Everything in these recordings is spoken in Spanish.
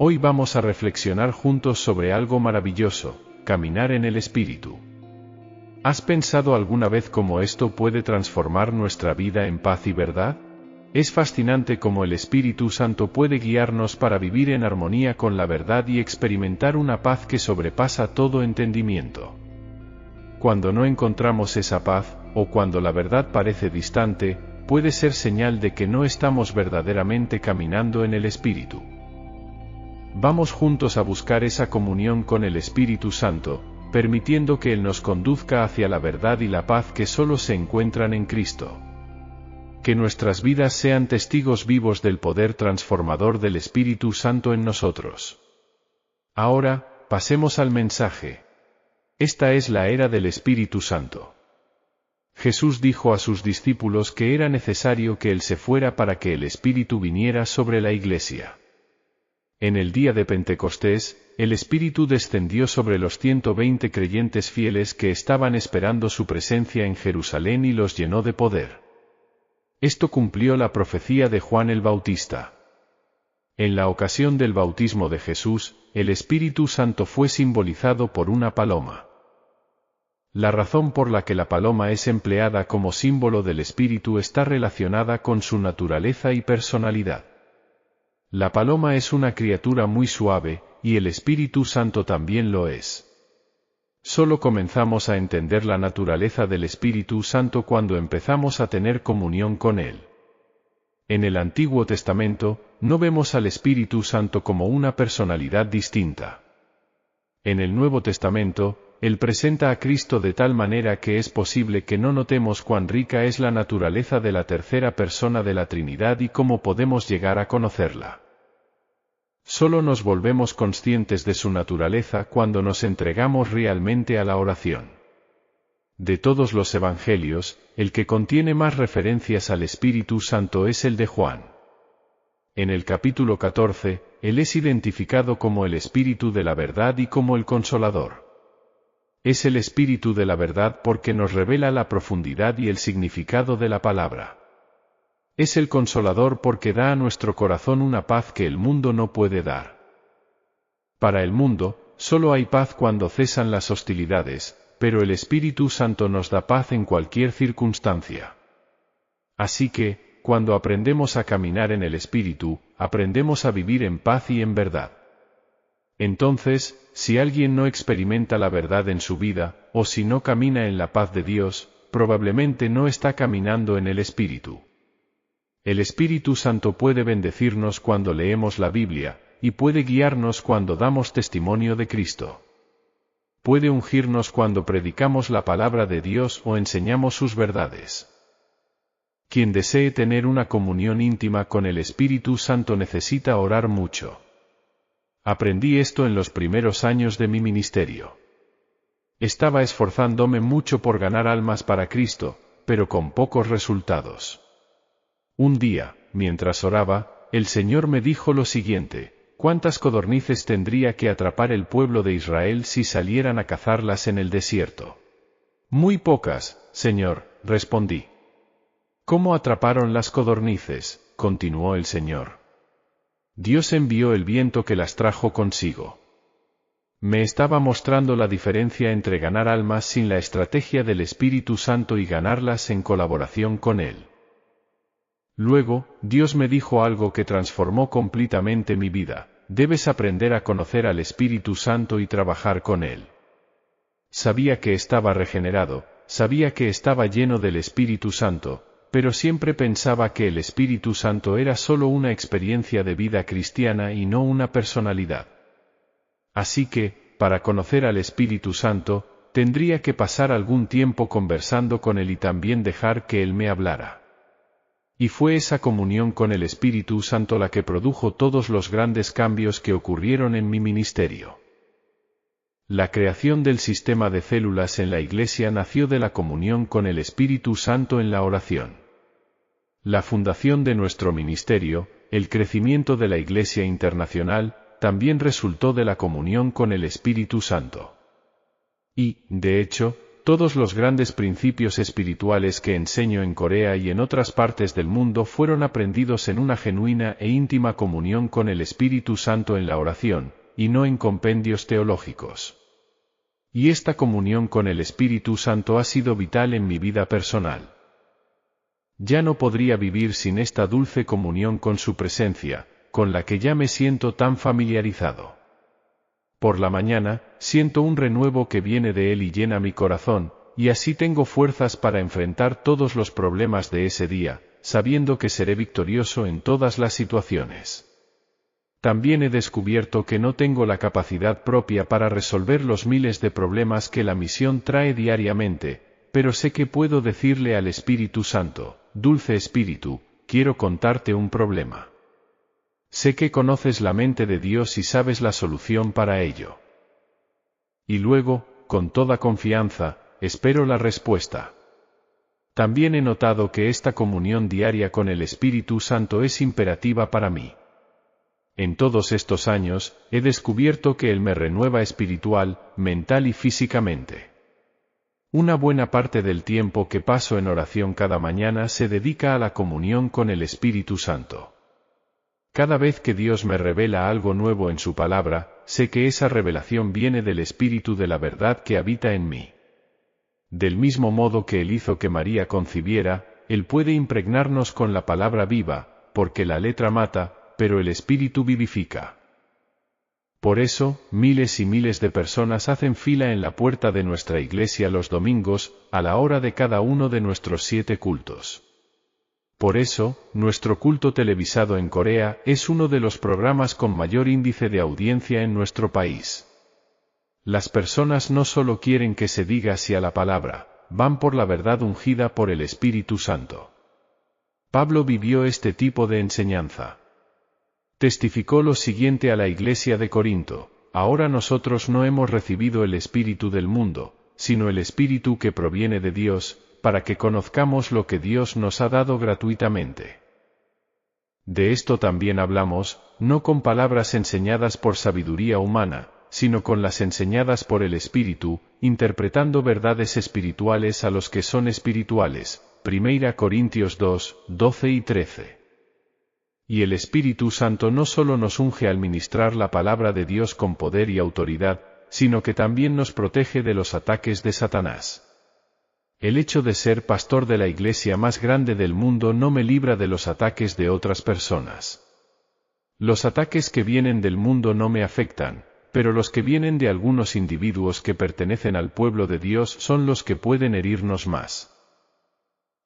Hoy vamos a reflexionar juntos sobre algo maravilloso: caminar en el Espíritu. ¿Has pensado alguna vez cómo esto puede transformar nuestra vida en paz y verdad? Es fascinante cómo el Espíritu Santo puede guiarnos para vivir en armonía con la verdad y experimentar una paz que sobrepasa todo entendimiento. Cuando no encontramos esa paz, o cuando la verdad parece distante, puede ser señal de que no estamos verdaderamente caminando en el Espíritu. Vamos juntos a buscar esa comunión con el Espíritu Santo, permitiendo que Él nos conduzca hacia la verdad y la paz que solo se encuentran en Cristo. Que nuestras vidas sean testigos vivos del poder transformador del Espíritu Santo en nosotros. Ahora, pasemos al mensaje. Esta es la era del Espíritu Santo. Jesús dijo a sus discípulos que era necesario que Él se fuera para que el Espíritu viniera sobre la Iglesia. En el día de Pentecostés, el Espíritu descendió sobre los 120 creyentes fieles que estaban esperando su presencia en Jerusalén y los llenó de poder. Esto cumplió la profecía de Juan el Bautista. En la ocasión del bautismo de Jesús, el Espíritu Santo fue simbolizado por una paloma. La razón por la que la paloma es empleada como símbolo del Espíritu está relacionada con su naturaleza y personalidad. La paloma es una criatura muy suave, y el Espíritu Santo también lo es. Solo comenzamos a entender la naturaleza del Espíritu Santo cuando empezamos a tener comunión con Él. En el Antiguo Testamento, no vemos al Espíritu Santo como una personalidad distinta. En el Nuevo Testamento, Él presenta a Cristo de tal manera que es posible que no notemos cuán rica es la naturaleza de la tercera persona de la Trinidad y cómo podemos llegar a conocerla. Solo nos volvemos conscientes de su naturaleza cuando nos entregamos realmente a la oración. De todos los evangelios, el que contiene más referencias al Espíritu Santo es el de Juan. En el capítulo 14, Él es identificado como el Espíritu de la verdad y como el Consolador. Es el Espíritu de la verdad porque nos revela la profundidad y el significado de la palabra. Es el Consolador porque da a nuestro corazón una paz que el mundo no puede dar. Para el mundo, solo hay paz cuando cesan las hostilidades, pero el Espíritu Santo nos da paz en cualquier circunstancia. Así que, cuando aprendemos a caminar en el Espíritu, aprendemos a vivir en paz y en verdad. Entonces, si alguien no experimenta la verdad en su vida, o si no camina en la paz de Dios, probablemente no está caminando en el Espíritu. El Espíritu Santo puede bendecirnos cuando leemos la Biblia, y puede guiarnos cuando damos testimonio de Cristo. Puede ungirnos cuando predicamos la palabra de Dios o enseñamos sus verdades. Quien desee tener una comunión íntima con el Espíritu Santo necesita orar mucho. Aprendí esto en los primeros años de mi ministerio. Estaba esforzándome mucho por ganar almas para Cristo, pero con pocos resultados. Un día, mientras oraba, el Señor me dijo lo siguiente: ¿cuántas codornices tendría que atrapar el pueblo de Israel si salieran a cazarlas en el desierto? Muy pocas, Señor, respondí. ¿Cómo atraparon las codornices?, continuó el Señor. Dios envió el viento que las trajo consigo. Me estaba mostrando la diferencia entre ganar almas sin la estrategia del Espíritu Santo y ganarlas en colaboración con Él. Luego, Dios me dijo algo que transformó completamente mi vida: debes aprender a conocer al Espíritu Santo y trabajar con Él. Sabía que estaba regenerado, sabía que estaba lleno del Espíritu Santo, pero siempre pensaba que el Espíritu Santo era solo una experiencia de vida cristiana y no una personalidad. Así que, para conocer al Espíritu Santo, tendría que pasar algún tiempo conversando con Él y también dejar que Él me hablara. Y fue esa comunión con el Espíritu Santo la que produjo todos los grandes cambios que ocurrieron en mi ministerio. La creación del sistema de células en la Iglesia nació de la comunión con el Espíritu Santo en la oración. La fundación de nuestro ministerio, el crecimiento de la Iglesia Internacional, también resultó de la comunión con el Espíritu Santo. Y, de hecho, Todos los grandes principios espirituales que enseño en Corea y en otras partes del mundo fueron aprendidos en una genuina e íntima comunión con el Espíritu Santo en la oración, y no en compendios teológicos. Y esta comunión con el Espíritu Santo ha sido vital en mi vida personal. Ya no podría vivir sin esta dulce comunión con su presencia, con la que ya me siento tan familiarizado. Por la mañana, siento un renuevo que viene de Él y llena mi corazón, y así tengo fuerzas para enfrentar todos los problemas de ese día, sabiendo que seré victorioso en todas las situaciones. También he descubierto que no tengo la capacidad propia para resolver los miles de problemas que la misión trae diariamente, pero sé que puedo decirle al Espíritu Santo: Dulce Espíritu, quiero contarte un problema. Sé que conoces la mente de Dios y sabes la solución para ello. Y luego, con toda confianza, espero la respuesta. También he notado que esta comunión diaria con el Espíritu Santo es imperativa para mí. En todos estos años, he descubierto que Él me renueva espiritual, mental y físicamente. Una buena parte del tiempo que paso en oración cada mañana se dedica a la comunión con el Espíritu Santo. Cada vez que Dios me revela algo nuevo en su palabra, sé que esa revelación viene del Espíritu de la verdad que habita en mí. Del mismo modo que Él hizo que María concibiera, Él puede impregnarnos con la palabra viva, porque la letra mata, pero el Espíritu vivifica. Por eso, miles y miles de personas hacen fila en la puerta de nuestra iglesia los domingos, a la hora de cada uno de nuestros 7 cultos. Por eso, nuestro culto televisado en Corea es uno de los programas con mayor índice de audiencia en nuestro país. Las personas no solo quieren que se diga sí a la palabra, van por la verdad ungida por el Espíritu Santo. Pablo vivió este tipo de enseñanza. Testificó lo siguiente a la iglesia de Corinto: ahora nosotros no hemos recibido el espíritu del mundo, sino el Espíritu que proviene de Dios, para que conozcamos lo que Dios nos ha dado gratuitamente. De esto también hablamos, no con palabras enseñadas por sabiduría humana, sino con las enseñadas por el Espíritu, interpretando verdades espirituales a los que son espirituales. 1 Corintios 2, 12 y 13. Y el Espíritu Santo no solo nos unge al ministrar la palabra de Dios con poder y autoridad, sino que también nos protege de los ataques de Satanás. El hecho de ser pastor de la iglesia más grande del mundo no me libra de los ataques de otras personas. Los ataques que vienen del mundo no me afectan, pero los que vienen de algunos individuos que pertenecen al pueblo de Dios son los que pueden herirnos más.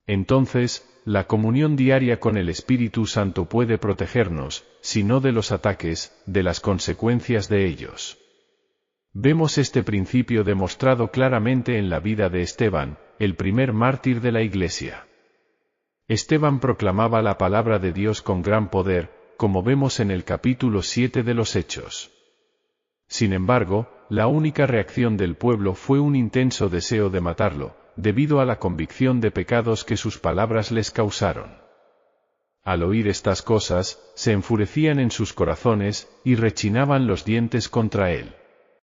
Entonces, la comunión diaria con el Espíritu Santo puede protegernos, si no de los ataques, de las consecuencias de ellos. Vemos este principio demostrado claramente en la vida de Esteban, el primer mártir de la Iglesia. Esteban proclamaba la palabra de Dios con gran poder, como vemos en el capítulo 7 de los Hechos. Sin embargo, la única reacción del pueblo fue un intenso deseo de matarlo, debido a la convicción de pecados que sus palabras les causaron. Al oír estas cosas, se enfurecían en sus corazones, y rechinaban los dientes contra él.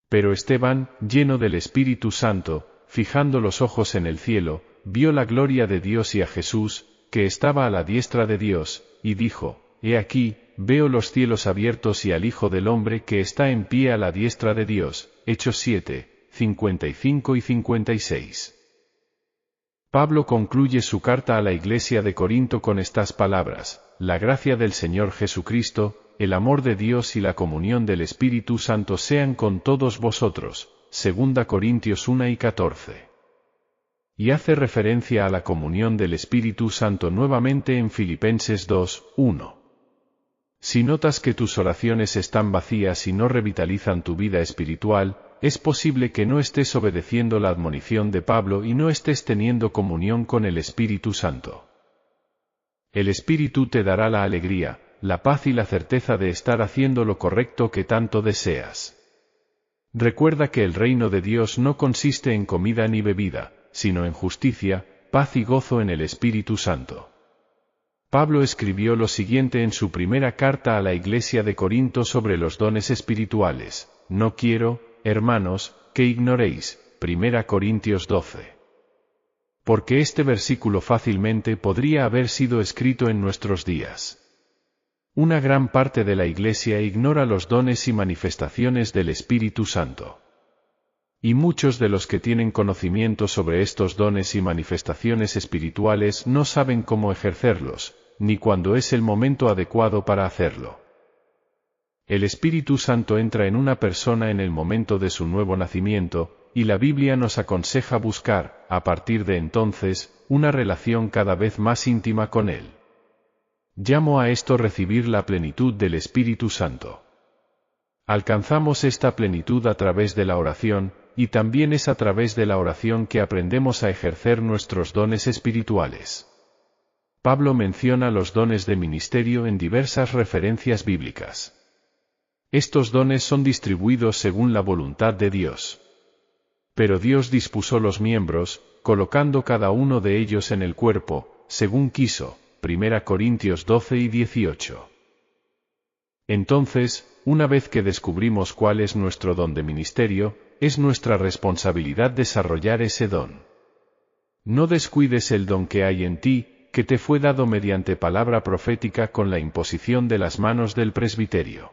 Pero Esteban, lleno del Espíritu Santo, fijando los ojos en el cielo, vio la gloria de Dios y a Jesús, que estaba a la diestra de Dios, y dijo: He aquí, veo los cielos abiertos y al Hijo del Hombre que está en pie a la diestra de Dios. Hechos 7, 55 y 56. Pablo concluye su carta a la iglesia de Corinto con estas palabras: La gracia del Señor Jesucristo, el amor de Dios y la comunión del Espíritu Santo sean con todos vosotros. 2 Corintios 1 y 14. Y hace referencia a la comunión del Espíritu Santo nuevamente en Filipenses 2, 1. Si notas que tus oraciones están vacías y no revitalizan tu vida espiritual, es posible que no estés obedeciendo la admonición de Pablo y no estés teniendo comunión con el Espíritu Santo. El Espíritu te dará la alegría, la paz y la certeza de estar haciendo lo correcto que tanto deseas. Recuerda que el reino de Dios no consiste en comida ni bebida, sino en justicia, paz y gozo en el Espíritu Santo. Pablo escribió lo siguiente en su primera carta a la iglesia de Corinto sobre los dones espirituales: No quiero, hermanos, que ignoréis, 1 Corintios 12. Porque este versículo fácilmente podría haber sido escrito en nuestros días. Una gran parte de la Iglesia ignora los dones y manifestaciones del Espíritu Santo. Y muchos de los que tienen conocimiento sobre estos dones y manifestaciones espirituales no saben cómo ejercerlos, ni cuándo es el momento adecuado para hacerlo. El Espíritu Santo entra en una persona en el momento de su nuevo nacimiento, y la Biblia nos aconseja buscar, a partir de entonces, una relación cada vez más íntima con Él. Llamo a esto recibir la plenitud del Espíritu Santo. Alcanzamos esta plenitud a través de la oración, y también es a través de la oración que aprendemos a ejercer nuestros dones espirituales. Pablo menciona los dones de ministerio en diversas referencias bíblicas. Estos dones son distribuidos según la voluntad de Dios. Pero Dios dispuso los miembros, colocando cada uno de ellos en el cuerpo, según quiso. 1 Corintios 12 y 18. Entonces, una vez que descubrimos cuál es nuestro don de ministerio, es nuestra responsabilidad desarrollar ese don. No descuides el don que hay en ti, que te fue dado mediante palabra profética con la imposición de las manos del presbiterio.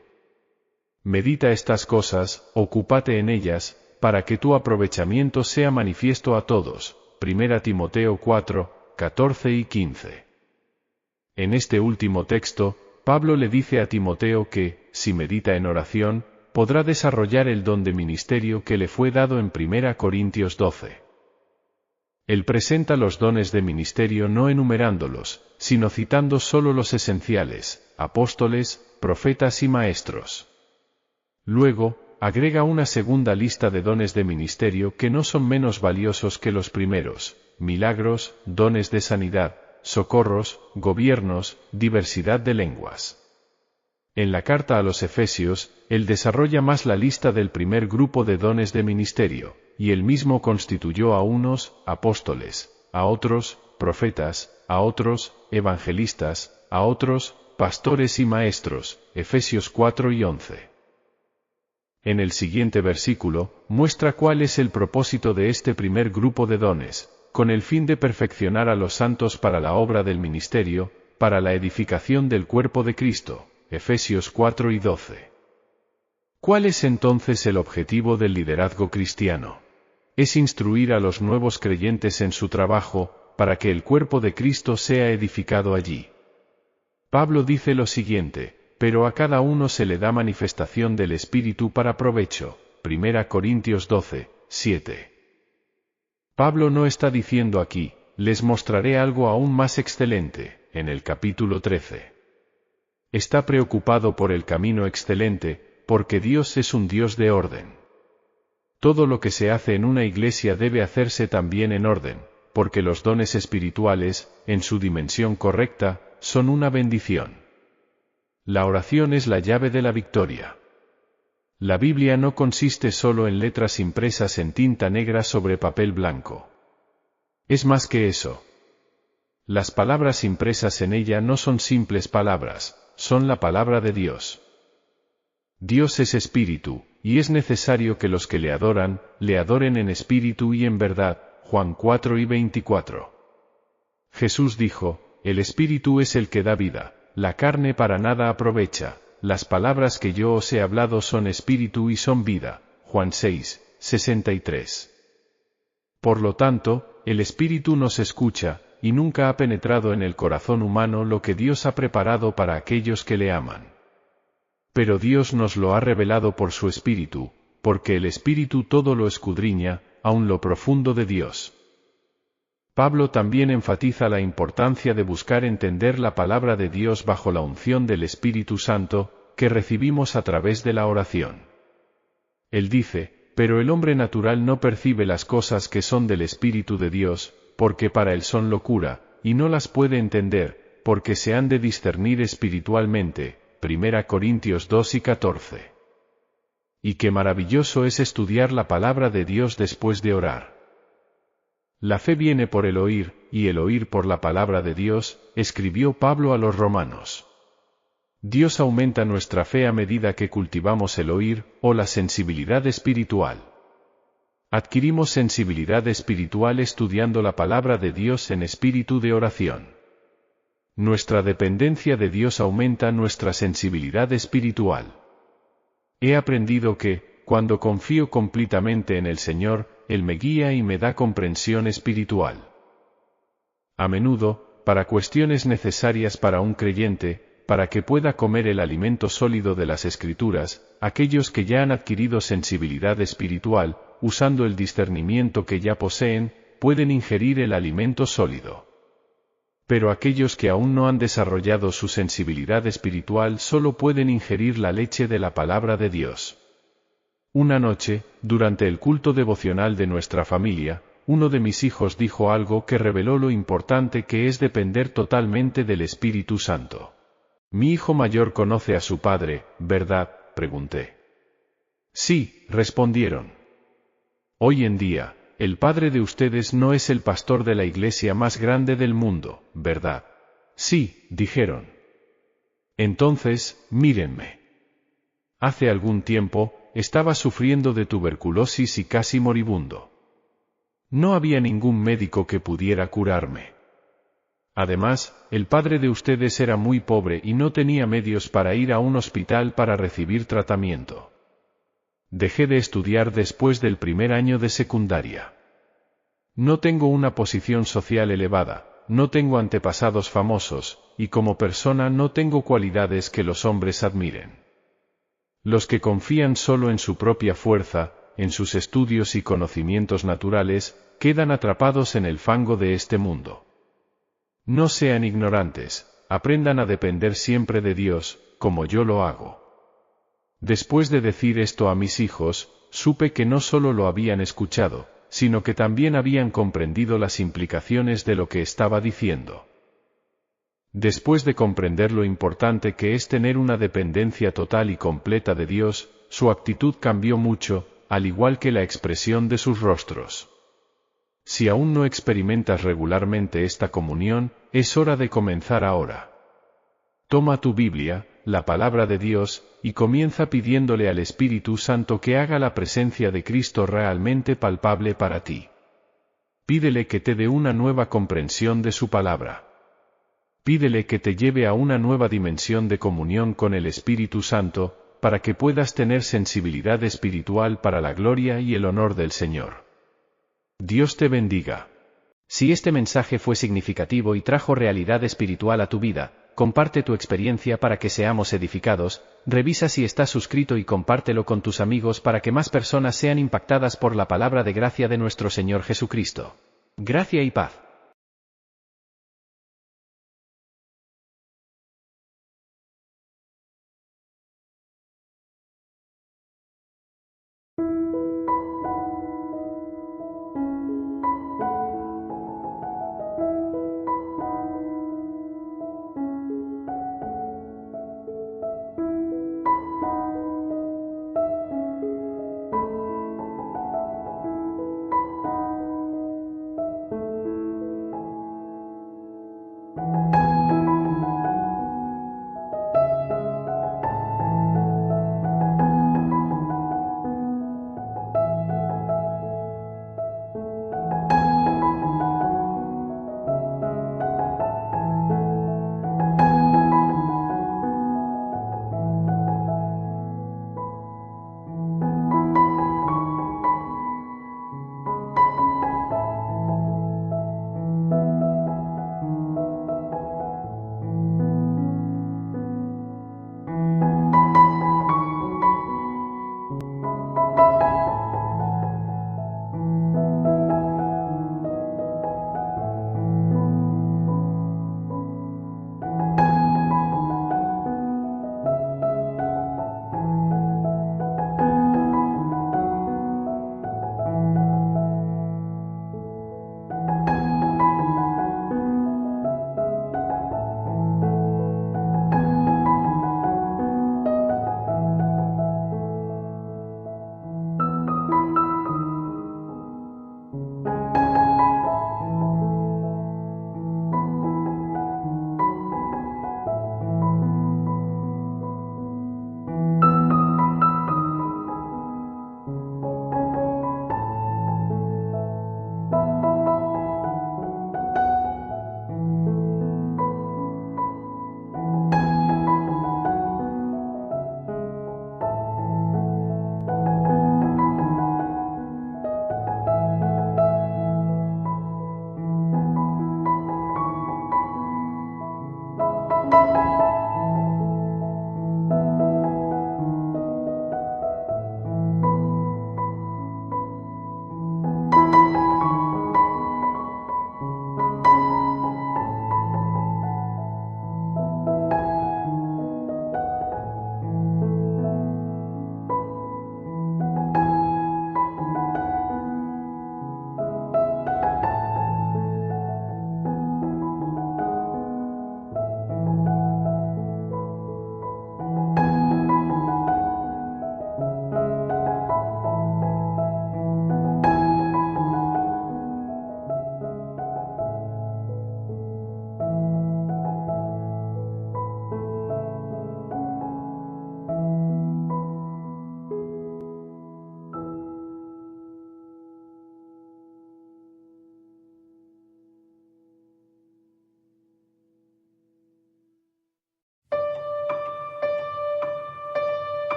Medita estas cosas, ocúpate en ellas, para que tu aprovechamiento sea manifiesto a todos. 1 Timoteo 4, 14 y 15. En este último texto, Pablo le dice a Timoteo que, si medita en oración, podrá desarrollar el don de ministerio que le fue dado en 1 Corintios 12. Él presenta los dones de ministerio no enumerándolos, sino citando solo los esenciales: apóstoles, profetas y maestros. Luego, agrega una segunda lista de dones de ministerio que no son menos valiosos que los primeros: milagros, dones de sanidad, socorros, gobiernos, diversidad de lenguas. En la carta a los Efesios, él desarrolla más la lista del primer grupo de dones de ministerio, y él mismo constituyó a unos, apóstoles, a otros, profetas, a otros, evangelistas, a otros, pastores y maestros. Efesios 4 y 11. En el siguiente versículo, muestra cuál es el propósito de este primer grupo de dones, con el fin de perfeccionar a los santos para la obra del ministerio, para la edificación del cuerpo de Cristo. Efesios 4 y 12. ¿Cuál es entonces el objetivo del liderazgo cristiano? Es instruir a los nuevos creyentes en su trabajo, para que el cuerpo de Cristo sea edificado allí. Pablo dice lo siguiente: pero a cada uno se le da manifestación del Espíritu para provecho. 1 Corintios 12, 7. Pablo no está diciendo aquí, les mostraré algo aún más excelente, en el capítulo 13. Está preocupado por el camino excelente, porque Dios es un Dios de orden. Todo lo que se hace en una iglesia debe hacerse también en orden, porque los dones espirituales, en su dimensión correcta, son una bendición. La oración es la llave de la victoria. La Biblia no consiste solo en letras impresas en tinta negra sobre papel blanco. Es más que eso. Las palabras impresas en ella no son simples palabras, son la palabra de Dios. Dios es espíritu, y es necesario que los que le adoren en espíritu y en verdad. Juan 4 y 24. Jesús dijo: el espíritu es el que da vida, la carne para nada aprovecha. Las palabras que yo os he hablado son espíritu y son vida. Juan 6, 63. Por lo tanto, el espíritu nos escucha, y nunca ha penetrado en el corazón humano lo que Dios ha preparado para aquellos que le aman. Pero Dios nos lo ha revelado por su espíritu, porque el espíritu todo lo escudriña, aun lo profundo de Dios. Pablo también enfatiza la importancia de buscar entender la palabra de Dios bajo la unción del Espíritu Santo, que recibimos a través de la oración. Él dice: pero el hombre natural no percibe las cosas que son del Espíritu de Dios, porque para él son locura, y no las puede entender, porque se han de discernir espiritualmente. 1 Corintios 2 y 14. Y qué maravilloso es estudiar la palabra de Dios después de orar. La fe viene por el oír, y el oír por la palabra de Dios, escribió Pablo a los romanos. Dios aumenta nuestra fe a medida que cultivamos el oír, o la sensibilidad espiritual. Adquirimos sensibilidad espiritual estudiando la palabra de Dios en espíritu de oración. Nuestra dependencia de Dios aumenta nuestra sensibilidad espiritual. He aprendido que, cuando confío completamente en el Señor, Él me guía y me da comprensión espiritual. A menudo, para cuestiones necesarias para un creyente, para que pueda comer el alimento sólido de las Escrituras, aquellos que ya han adquirido sensibilidad espiritual, usando el discernimiento que ya poseen, pueden ingerir el alimento sólido. Pero aquellos que aún no han desarrollado su sensibilidad espiritual solo pueden ingerir la leche de la palabra de Dios. Una noche, durante el culto devocional de nuestra familia, uno de mis hijos dijo algo que reveló lo importante que es depender totalmente del Espíritu Santo. «Mi hijo mayor conoce a su padre, ¿verdad?», pregunté. «Sí», respondieron. «Hoy en día, el padre de ustedes no es el pastor de la iglesia más grande del mundo, ¿verdad?». «Sí», dijeron. «Entonces, mírenme. Hace algún tiempo, estaba sufriendo de tuberculosis y casi moribundo. No había ningún médico que pudiera curarme. Además, el padre de ustedes era muy pobre y no tenía medios para ir a un hospital para recibir tratamiento. Dejé de estudiar después del primer año de secundaria. No tengo una posición social elevada, no tengo antepasados famosos, y como persona no tengo cualidades que los hombres admiren. Los que confían solo en su propia fuerza, en sus estudios y conocimientos naturales, quedan atrapados en el fango de este mundo. No sean ignorantes, aprendan a depender siempre de Dios, como yo lo hago». Después de decir esto a mis hijos, supe que no solo lo habían escuchado, sino que también habían comprendido las implicaciones de lo que estaba diciendo. Después de comprender lo importante que es tener una dependencia total y completa de Dios, su actitud cambió mucho, al igual que la expresión de sus rostros. Si aún no experimentas regularmente esta comunión, es hora de comenzar ahora. Toma tu Biblia, la palabra de Dios, y comienza pidiéndole al Espíritu Santo que haga la presencia de Cristo realmente palpable para ti. Pídele que te dé una nueva comprensión de su palabra. Pídele que te lleve a una nueva dimensión de comunión con el Espíritu Santo, para que puedas tener sensibilidad espiritual para la gloria y el honor del Señor. Dios te bendiga. Si este mensaje fue significativo y trajo realidad espiritual a tu vida, comparte tu experiencia para que seamos edificados, revisa si estás suscrito y compártelo con tus amigos para que más personas sean impactadas por la palabra de gracia de nuestro Señor Jesucristo. Gracia y paz.